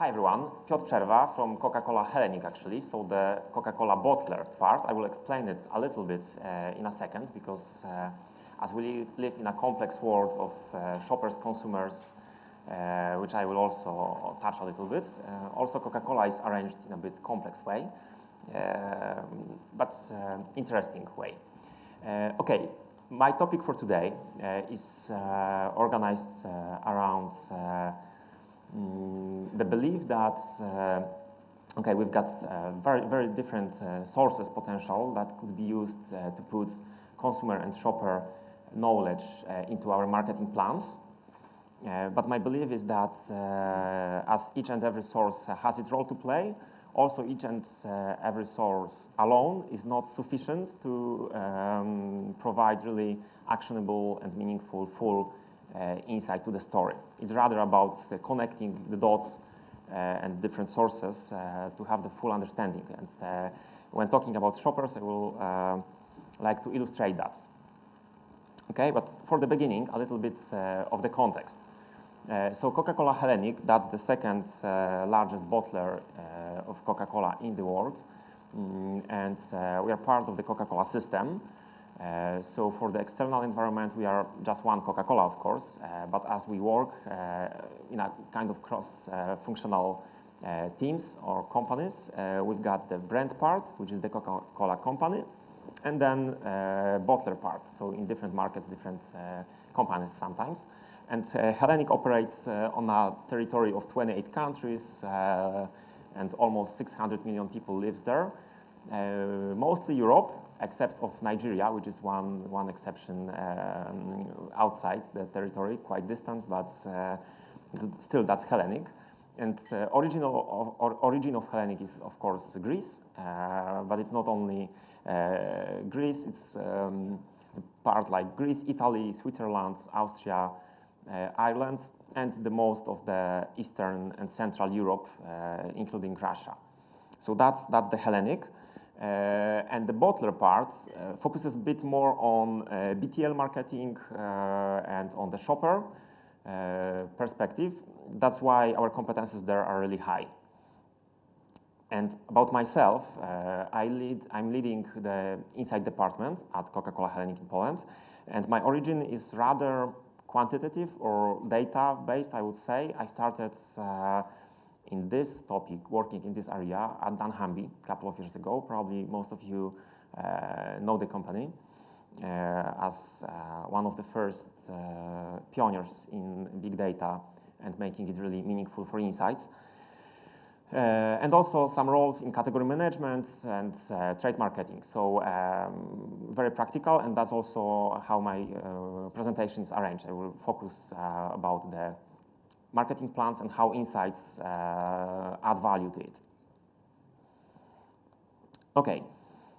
Hi everyone, Piotr Przerwa from Coca Cola Hellenic actually, so the Coca Cola bottler part. I will explain it a little bit in a second because as we live in a complex world of shoppers, consumers, which I will also touch a little bit. Also Coca Cola is arranged in a bit complex way, but interesting way. Okay, my topic for today is organized around the belief that okay, we've got very different sources potential that could be used to put consumer and shopper knowledge into our marketing plans. But my belief is that as each and every source has its role to play, also each and every source alone is not sufficient to provide really actionable and meaningful full insight to the story. It's rather about connecting the dots and different sources to have the full understanding. And when talking about shoppers, I will like to illustrate that. Okay, but for the beginning, a little bit of the context. So Coca Cola Hellenic, that's the second largest bottler of Coca Cola in the world. And we are part of the Coca Cola system. So for the external environment, we are just one Coca Cola, of course, but as we work in a kind of cross-functional teams or companies, we've got the brand part, which is the Coca Cola company, and then bottler part. So in different markets, different companies sometimes. And Hellenic operates on a territory of 28 countries, and almost 600 million people lives there. Mostly Europe, except of Nigeria, which is one exception outside the territory, quite distant, but still that's Hellenic. And origin of Hellenic is, of course, Greece, but it's not only Greece, it's part like Greece, Italy, Switzerland, Austria, Ireland, and the most of the Eastern and Central Europe, including Russia. So that's the Hellenic. And the bottler part focuses a bit more on BTL marketing and on the shopper perspective. That's why our competences there are really high. And about myself, I'm leading the insight department at Coca Cola Hellenic in Poland, and my origin is rather quantitative or data-based, I would say. I started in this topic, working in this area at dunnhumby a couple of years ago. Probably most of you know the company as one of the first pioneers in big data and making it really meaningful for insights. And also some roles in category management and trade marketing. So very practical, and that's also how my presentation is arranged. I will focus about the marketing plans and how insights add value to it. Okay,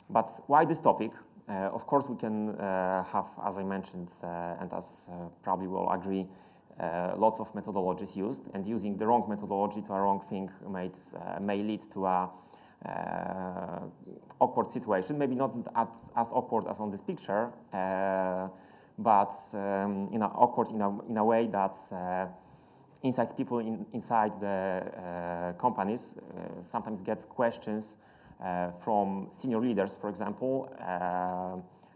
but why this topic? Of course, we can have, as I mentioned, and as probably we all agree, lots of methodologies used, and using the wrong methodology to a wrong thing may lead to a awkward situation. Maybe not as awkward as on this picture, but awkward in a way that insights people inside the companies sometimes gets questions from senior leaders, for example,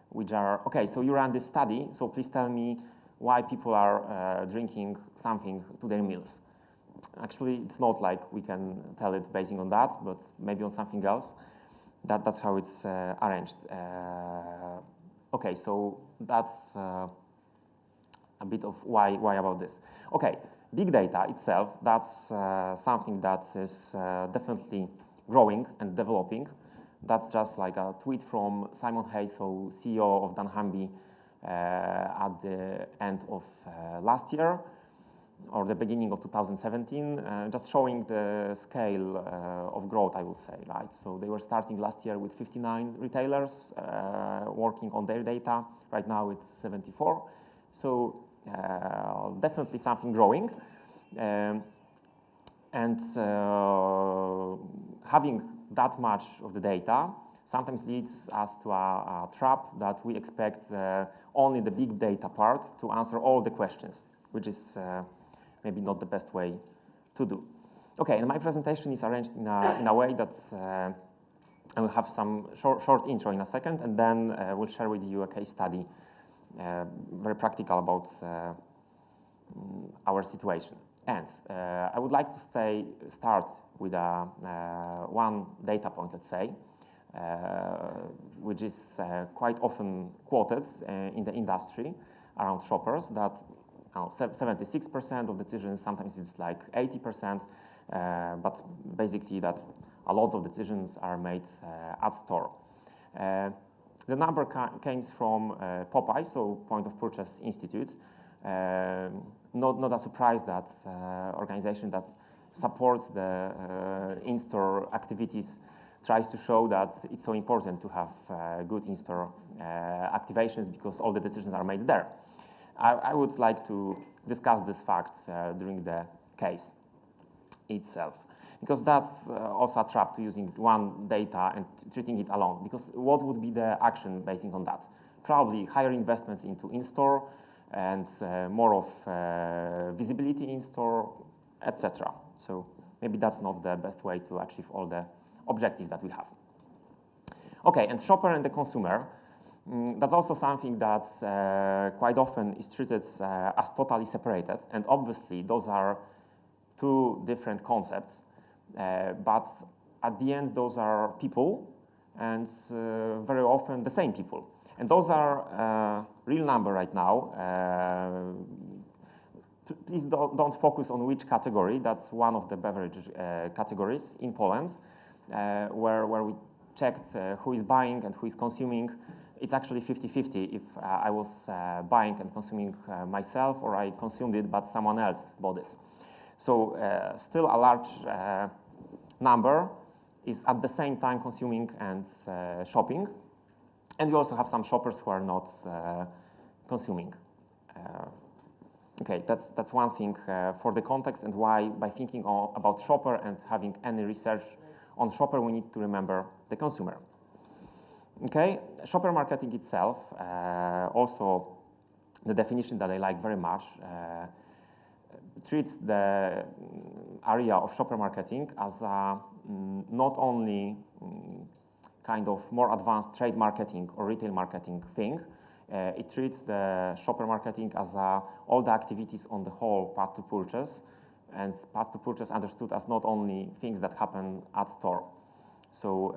which are, okay, so you ran this study, so please tell me why people are drinking something to their meals. Actually, it's not like we can tell it based on that, but maybe on something else. That's how it's arranged. Okay, so that's a bit of why about this. Okay. Big data itself, that's something that is definitely growing and developing. That's just like a tweet from Simon Hayes, so CEO of dunnhumby, at the end of last year, or the beginning of 2017, just showing the scale of growth, I would say, right? So they were starting last year with 59 retailers working on their data. Right now it's 74. So definitely something growing, and having that much of the data sometimes leads us to a trap that we expect only the big data part to answer all the questions, which is maybe not the best way to do. Okay, and my presentation is arranged in a way that I will have some short intro in a second, and then we'll share with you a case study, very practical about our situation. And I would like to start with one data point, let's say, which is quite often quoted in the industry around shoppers, that 76% of decisions, sometimes it's like 80%, but basically that a lot of decisions are made at store. The number came from Popeye, so Point of Purchase Institute. Not a surprise that organization that supports the in-store activities tries to show that it's so important to have good in-store activations because all the decisions are made there. I would like to discuss these facts during the case itself, because that's also a trap to using one data and treating it alone, because what would be the action based on that? Probably higher investments into in-store and more of visibility in-store, etc. So maybe that's not the best way to achieve all the objectives that we have. Okay, and shopper and the consumer, that's also something that quite often is treated as totally separated, and obviously those are two different concepts, but at the end those are people, and very often the same people. And those are real number right now. Please don't focus on which category. That's one of the beverage categories in Poland, where we checked who is buying and who is consuming. It's actually 50-50 if I was buying and consuming myself, or I consumed it but someone else bought it. So still a large number is at the same time consuming and shopping. And we also have some shoppers who are not consuming. Okay, that's one thing for the context, and why by thinking about shopper and having any research on shopper, we need to remember the consumer. Okay, shopper marketing itself, also the definition that I like very much, treats the area of shopper marketing as a not only kind of more advanced trade marketing or retail marketing thing. It treats the shopper marketing as all the activities on the whole path to purchase, and path to purchase understood as not only things that happen at store. So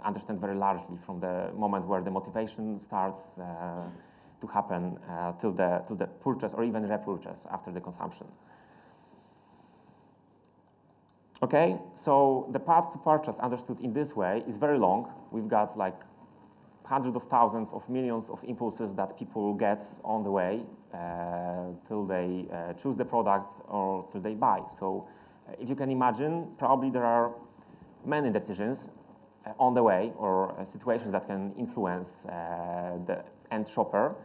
understand very largely from the moment where the motivation starts to happen till the purchase or even repurchase after the consumption. Okay, so the path to purchase understood in this way is very long. We've got like hundreds of thousands of millions of impulses that people get on the way till they choose the product or till they buy. So if you can imagine, probably there are many decisions on the way, or situations that can influence the end shopper.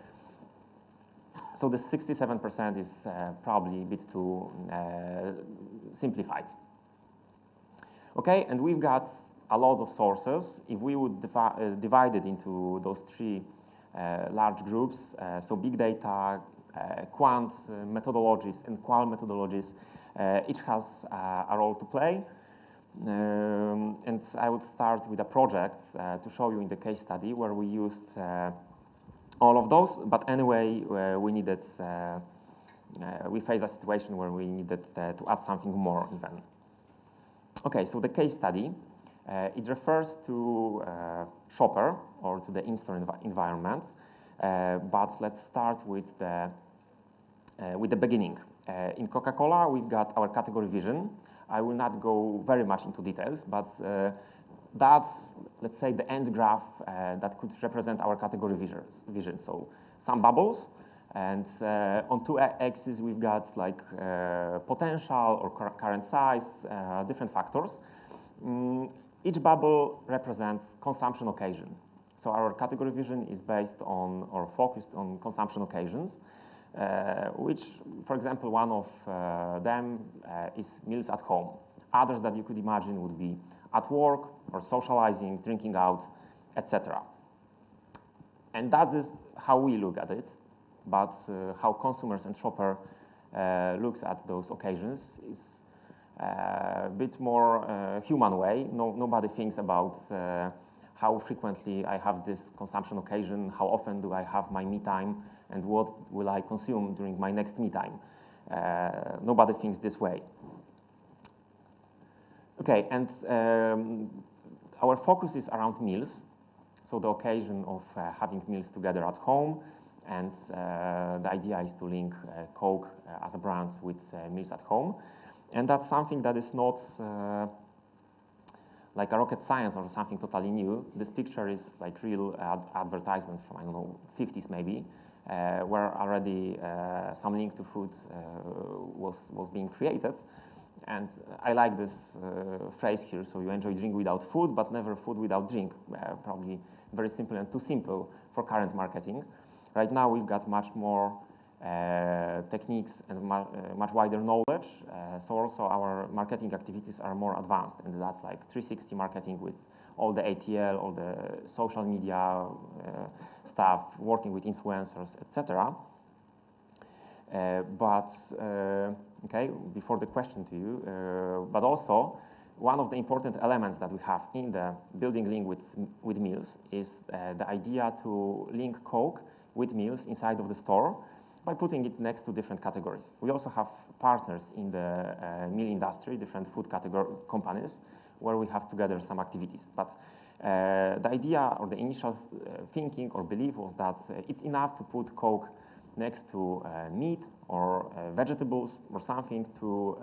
So the 67% is probably a bit too simplified. Okay, and we've got a lot of sources. If we would divide it into those three large groups, so big data, quant methodologies, and qual methodologies, each has a role to play. And I would start with a project to show you in the case study where we used all of those, but anyway, we faced a situation where we needed to add something more even. Okay, so the case study, it refers to shopper or to the in-store environment, but let's start with the beginning. In Coca Cola, we've got our category vision. I will not go very much into details, but that's, let's say, the end graph that could represent our category vision. So some bubbles, and on two axes we've got like potential or current size, different factors. Each bubble represents consumption occasion. So our category vision is based on or focused on consumption occasions, which, for example, one of them is meals at home. Others that you could imagine would be at work or socializing, drinking out, etc. And that is how we look at it, but how consumers and shopper looks at those occasions is a bit more human way. Nobody thinks about how frequently I have this consumption occasion, how often do I have my me time, and what will I consume during my next me time. Nobody thinks this way. Okay, and our focus is around meals. So the occasion of having meals together at home, and the idea is to link Coke as a brand with meals at home. And that's something that is not like a rocket science or something totally new. This picture is like real advertisement from, I don't know, 50s maybe, where already some link to food was being created. And I like this phrase here, so you enjoy drink without food, but never food without drink. Probably very simple and too simple for current marketing. Right now we've got much more techniques and much wider knowledge, so also our marketing activities are more advanced, and that's like 360 marketing with all the ATL, all the social media stuff, working with influencers, etc. Okay, before the question to you, but also one of the important elements that we have in the building link with meals is the idea to link Coke with meals inside of the store by putting it next to different categories. We also have partners in the meal industry, different food companies, where we have together some activities. But the idea or the initial thinking or belief was that it's enough to put Coke next to meat or vegetables or something to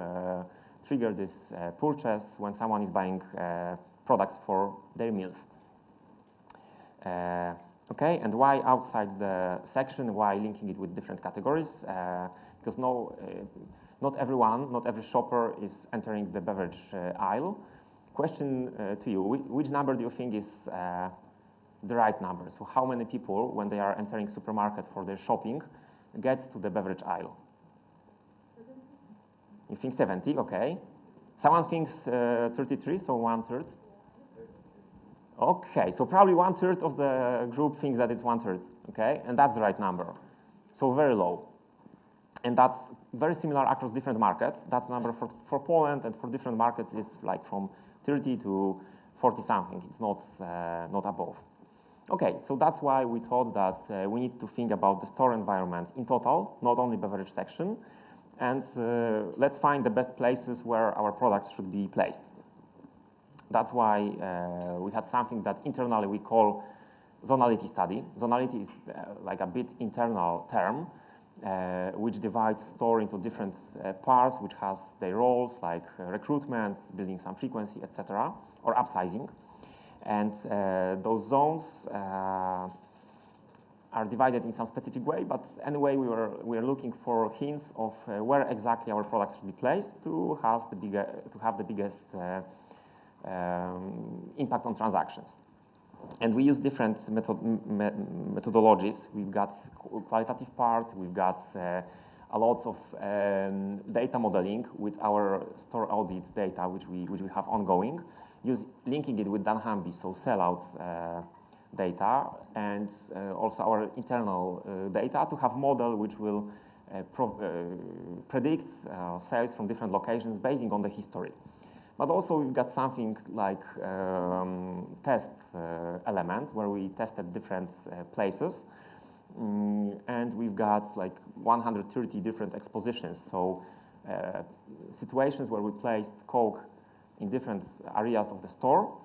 trigger this purchase when someone is buying products for their meals. Okay, and why outside the section? Why linking it with different categories? Because not everyone, not every shopper is entering the beverage aisle. Question to you, which number do you think is the right number? So how many people, when they are entering supermarket for their shopping, gets to the beverage aisle? 70. You think 70, okay. Someone thinks 33, so 1/3. Okay, so probably 1/3 of the group thinks that it's 1/3, okay? And that's the right number. So very low. And that's very similar across different markets. That number for Poland and for different markets is like from 30 to 40 something. It's not above. Okay, so that's why we thought that we need to think about the store environment in total, not only beverage section, and let's find the best places where our products should be placed. That's why we had something that internally we call zonality study. Zonality is like a bit internal term, which divides store into different parts, which has their roles like recruitment, building some frequency, etc., or upsizing. And those zones are divided in some specific way, but anyway, we are looking for hints of where exactly our products should be placed to have the biggest impact on transactions. And we use different methodologies. We've got qualitative part, we've got a lot of data modeling with our store audit data, which we have ongoing, linking it with dunnhumby, so sellout data, and also our internal data to have model which will predict sales from different locations based on the history. But also we've got something like test element where we tested different places, and we've got like 130 different expositions. So situations where we placed Coke in different areas of the store,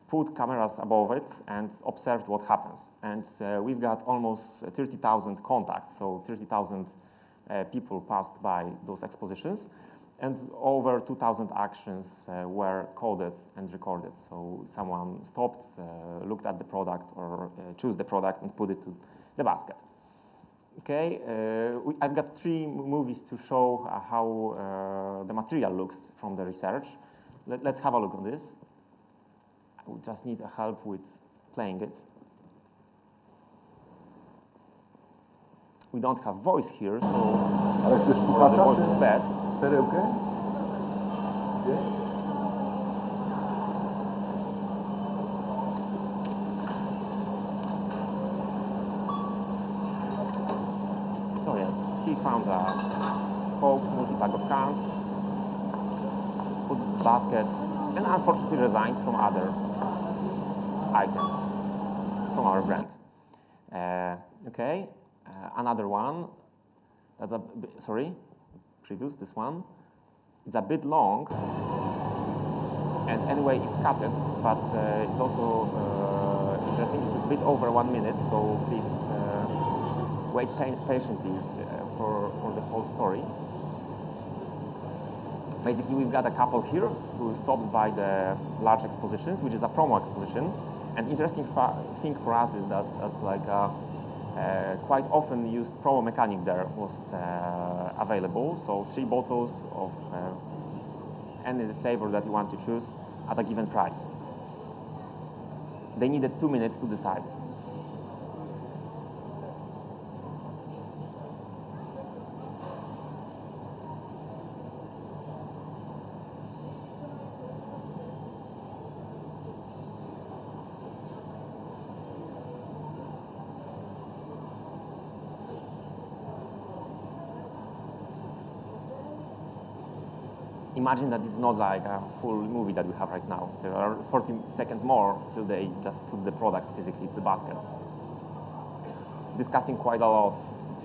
put cameras above it, and observed what happens. And we've got almost 30,000 contacts, so 30,000 people passed by those expositions. And over 2,000 actions were coded and recorded. So someone stopped, looked at the product, or chose the product and put it to the basket. Okay, I've got 3 movies to show how the material looks from the research. Let's have a look on this. I would just need help with playing it. We don't have voice here, so the voice is bad. Okay? Yes. So yeah, he found a Coke, multi-pack of cans, puts the basket, and unfortunately resigns from other items from our brand. Okay, another one. That's a sorry, previous this one. It's a bit long, and anyway it's cut it, but it's also interesting. It's a bit over 1 minute, so please wait patiently for the whole story. Basically, we've got a couple here who stops by the large expositions, which is a promo exposition. And interesting thing for us is that that's like a quite often used promo mechanic there was available. So 3 bottles of any flavor that you want to choose at a given price. They needed 2 minutes to decide. Imagine that it's not like a full movie that we have right now. There are 40 seconds more till they just put the products physically to the basket. Discussing quite a lot,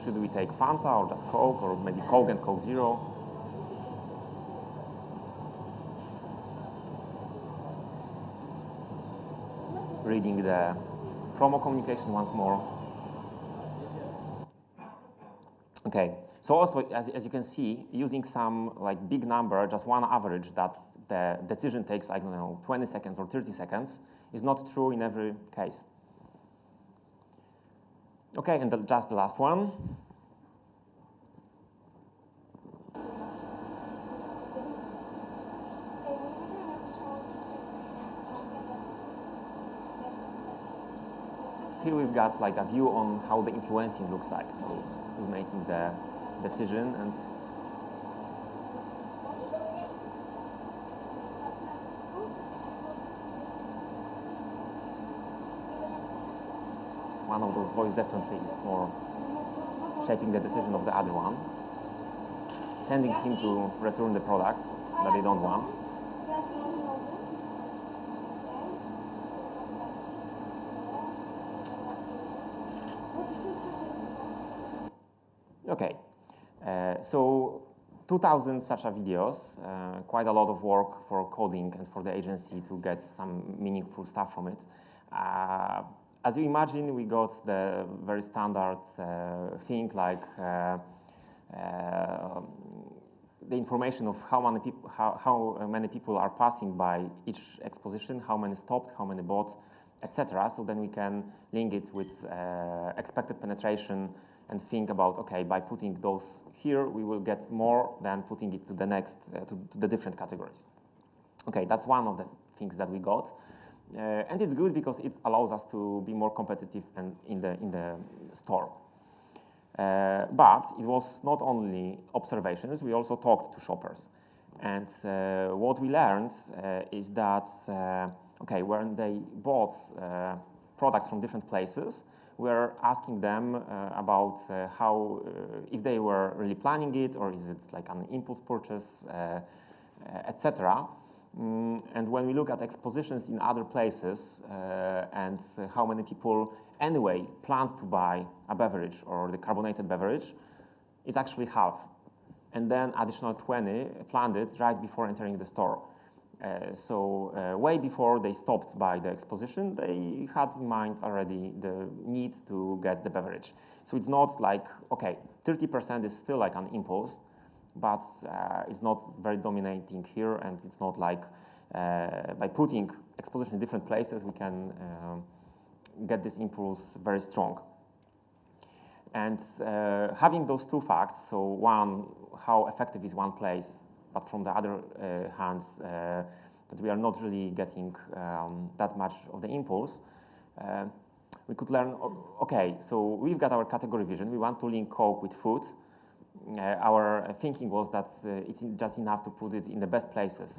should we take Fanta or just Coke, or maybe Coke and Coke Zero? Reading the promo communication once more. Okay. So also, as you can see, using some like big number, just one average that the decision takes, I don't know, 20 seconds or 30 seconds, is not true in every case. Okay, and just the last one. Here we've got like a view on how the influencing looks like. So who's making the decision, and one of those boys definitely is more shaping the decision of the other one, sending him to return the products that they don't want. Okay, so 2,000 such videos, quite a lot of work for coding and for the agency to get some meaningful stuff from it. As you imagine, we got the very standard thing like the information of how many people are passing by each exposition, how many stopped, how many bought, etc. So then we can link it with expected penetration and think about, okay, by putting those here, we will get more than putting it to the next, to the different categories. Okay, that's one of the things that we got. And it's good because it allows us to be more competitive and in the store. But it was not only observations, we also talked to shoppers. And what we learned is that, okay, when they bought products from different places, we're asking them about how, if they were really planning it, or is it like an impulse purchase, etc. And when we look at expositions in other places and how many people anyway planned to buy a beverage or the carbonated beverage, it's actually half. And then additional 20 planned it right before entering the store. So way before they stopped by the exposition, they had in mind already the need to get the beverage. So it's not like, okay, 30% is still like an impulse, but it's not very dominating here, and it's not like by putting exposition in different places, we can get this impulse very strong. And having those two facts, so one, how effective is one place, but from the other hand, that we are not really getting that much of the impulse, we could learn, okay, so we've got our category vision, we want to link Coke with food. Our thinking was that it's just enough to put it in the best places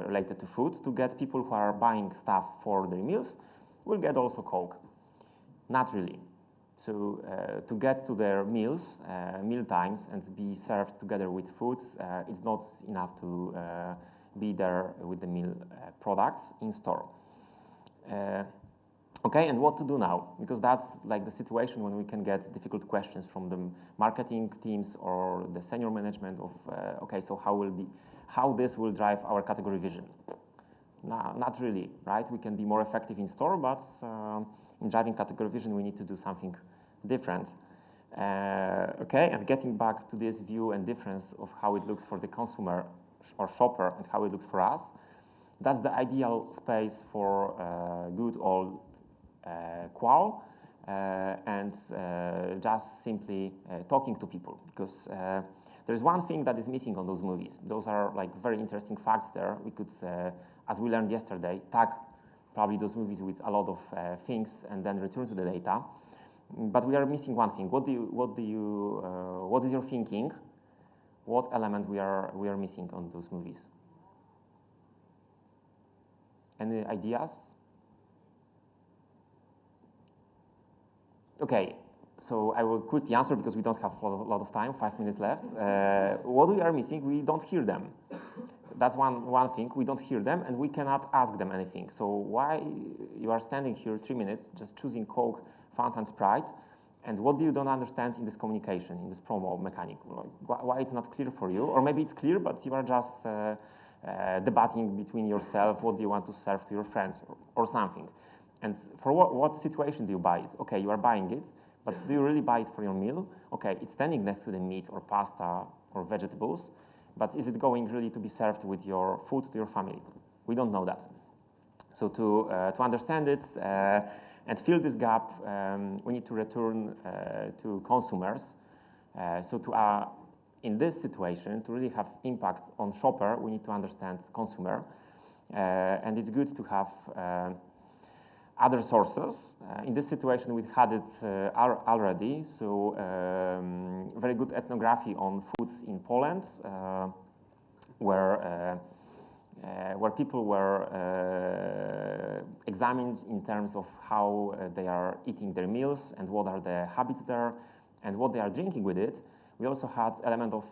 related to food to get people who are buying stuff for their meals will get also Coke. Not really. So to get to their meals, meal times, and be served together with food, it's not enough to be there with the meal products in store. Okay, and what to do now? Because that's like the situation when we can get difficult questions from the marketing teams or the senior management of, okay, so how this will drive our category vision? No, not really, right? We can be more effective in store, but in driving category vision, we need to do something different. Okay, and getting back to this view and difference of how it looks for the consumer or shopper and how it looks for us, that's the ideal space for good old qual and just simply talking to people, because there's one thing that is missing on those movies. Those are like very interesting facts there. We could, as we learned yesterday, tag probably those movies with a lot of things and then return to the data. But we are missing one thing. What is your thinking? What element we are missing on those movies? Any ideas? Okay, so I will quickly answer because we don't have a lot of time, 5 minutes left. What we are missing, we don't hear them. That's one thing, we don't hear them and we cannot ask them anything. So why you are standing here 3 minutes just choosing Coke, Fanta and Sprite, and what do you don't understand in this communication, in this promo mechanic? Why it's not clear for you? Or maybe it's clear, but you are just debating between yourself, what do you want to serve to your friends or something. And for what situation do you buy it? Okay, you are buying it, but do you really buy it for your meal? Okay, it's standing next to the meat or pasta or vegetables, but is it going really to be served with your food to your family? We don't know that. So to understand it and fill this gap, we need to return to consumers. So in this situation, to really have impact on shopper, we need to understand consumer. And it's good to have other sources. In this situation, we had it already. So very good ethnography on foods in Poland, where people were examined in terms of how they are eating their meals and what are the habits there and what they are drinking with it. We also had element of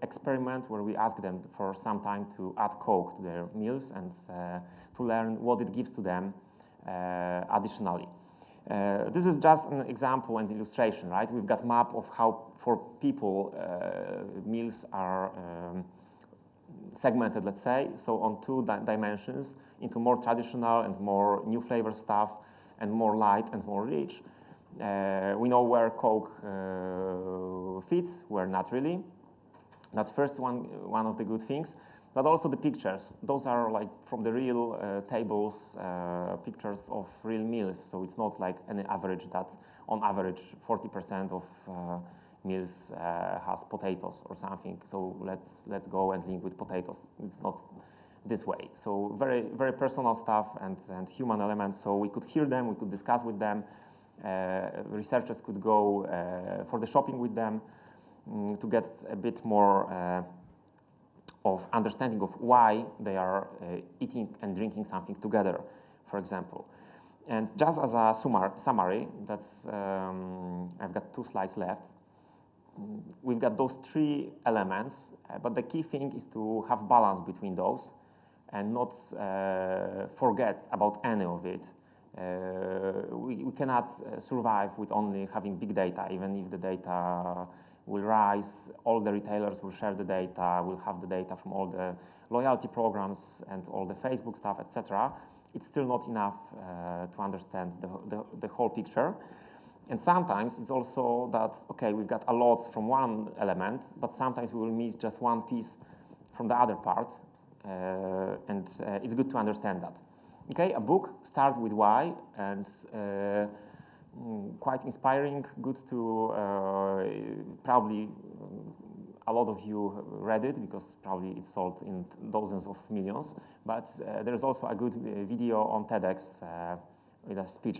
experiment where we asked them for some time to add Coke to their meals and to learn what it gives to them additionally. This is just an example and illustration, right? We've got map of how for people meals are segmented, let's say, so on two dimensions into more traditional and more new flavor stuff and more light and more rich. We know where Coke fits, where not really. That's first one of the good things. But also the pictures. Those are like from the real tables, pictures of real meals. So it's not like any average that on average 40% of meals has potatoes or something. So let's go and link with potatoes. It's not this way. So very, very personal stuff and human elements. So we could hear them, we could discuss with them. Researchers could go for the shopping with them to get a bit more of understanding of why they are eating and drinking something together, for example. And just as a summary, that's I've got 2 slides left. We've got those 3 elements, but the key thing is to have balance between those and not forget about any of it. We cannot survive with only having big data, even if the data will rise, all the retailers will share the data, will have the data from all the loyalty programs and all the Facebook stuff, etc. It's still not enough to understand the whole picture. And sometimes it's also that, okay, we've got a lot from one element, but sometimes we will miss just one piece from the other part, and it's good to understand that. Okay, a book starts with why, and quite inspiring, good to, probably a lot of you read it because probably it's sold in dozens of millions, but there's also a good video on TEDx with a speech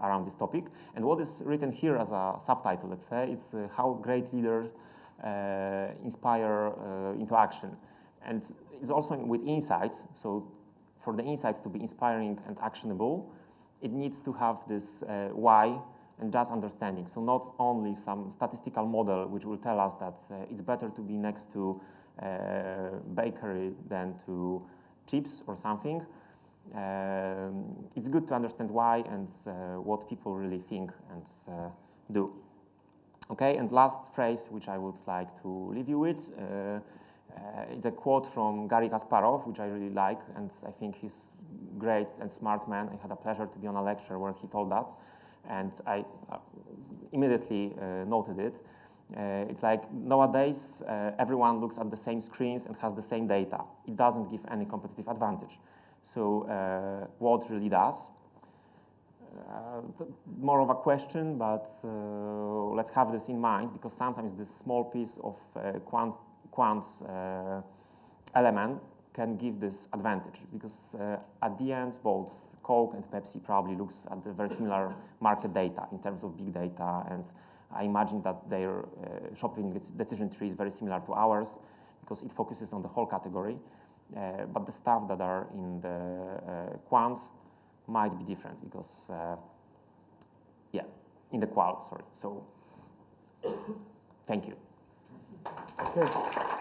around this topic. And what is written here as a subtitle, let's say, it's how great leaders inspire into action. And it's also with insights, so for the insights to be inspiring and actionable, it needs to have this why and just understanding. So not only some statistical model which will tell us that it's better to be next to bakery than to chips or something. It's good to understand why and what people really think and do. Okay, and last phrase which I would like to leave you with, it's a quote from Garry Kasparov, which I really like, and I think he's great and smart man. I had a pleasure to be on a lecture where he told that, and I immediately noted it. It's like nowadays everyone looks at the same screens and has the same data. It doesn't give any competitive advantage. So what really does? More of a question, but let's have this in mind, because sometimes this small piece of quant's element can give this advantage, because at the end both Coke and Pepsi probably looks at the very similar market data in terms of big data, and I imagine that their shopping decision tree is very similar to ours because it focuses on the whole category, but the stuff that are in the quant might be different because, yeah, in the qual, sorry. So, thank you. Okay.